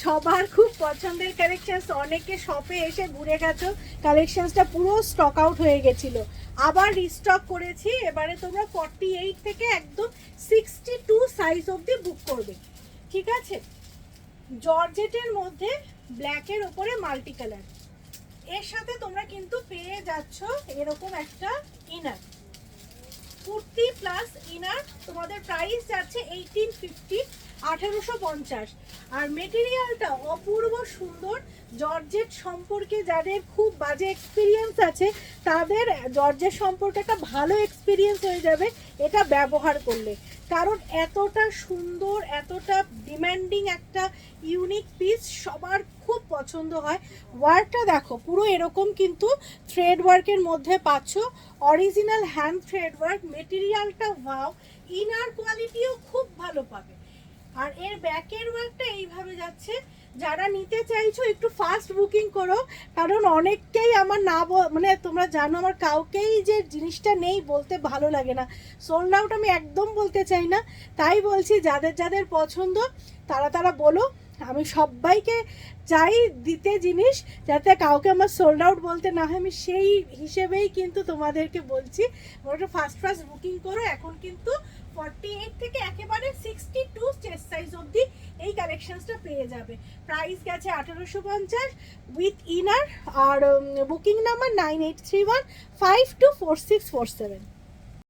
সবার খুব পছন্দের কালেকশনস, অনেকে শপে এসে ঘুরে গেছো, কালেকশনসটা পুরো স্টক আউট হয়ে গেছিল, আবার রিস্টক করেছি। এবারে তোমরা 48 থেকে একদম 62 সাইজ অবধি বুক করবে, ঠিক আছে? জর্জেটের মধ্যে ব্ল্যাকের ওপরে মাল্টি কালার, এর সাথে তোমরা কিন্তু পেয়ে যাচ্ছ এরকম একটা ইনার, কুর্তি প্লাস ইনার। তোমাদের প্রাইস যাচ্ছে 1850, 1850। আর মেটেরিয়ালটা অপূর্ব সুন্দর। জর্জেট সম্পর্কে যাদের খুব বাজে এক্সপিরিয়েন্স আছে, তাদের জর্জেট সম্পর্কে একটা ভালো এক্সপিরিয়েন্স হয়ে যাবে এটা ব্যবহার করলে, কারণ এতটা সুন্দর, এতটা ডিমান্ডিং একটা ইউনিক পিস সবার খুব পছন্দ হয়। ওয়ার্কটা দেখো পুরো এরকম কিন্তু থ্রেড ওয়ার্কের মধ্যে পাচ্ছ, অরিজিনাল হ্যান্ড থ্রেড ওয়ার্ক। মেটেরিয়ালটা ওয়াও, ইনার কোয়ালিটিও খুব ভালো পাবে। আর এর ব্যাকের ওয়ার্কটা এইভাবে যাচ্ছে। যারা নিতে চাইছো একটু ফাস্ট বুকিং করো, কারণ অনেককেই আমার না মানে তোমরা জানো আমার কাউকেই যে জিনিসটা নেই বলতে ভালো লাগে না। সোল্ড আউট আমি একদম বলতে চাই না, তাই বলছি যাদের যাদের পছন্দ তারা তারা বলো। আমি সবাইকে চাই দিতে জিনিস, যাতে কাউকে আমার সোল্ড আউট বলতে না হয়, আমি সেই হিসেবেই কিন্তু তোমাদেরকে বলছি ওটা ফাস্ট ফাস্ট বুকিং করো। এখন কিন্তু 48 থেকে একেবারে 62 চেস্ট সাইজ অবধি এই কালেকশনসটা পেয়ে যাবে। প্রাইস গেছে 1850 উইথ ইনার। আর বুকিং নাম্বার 9831524647।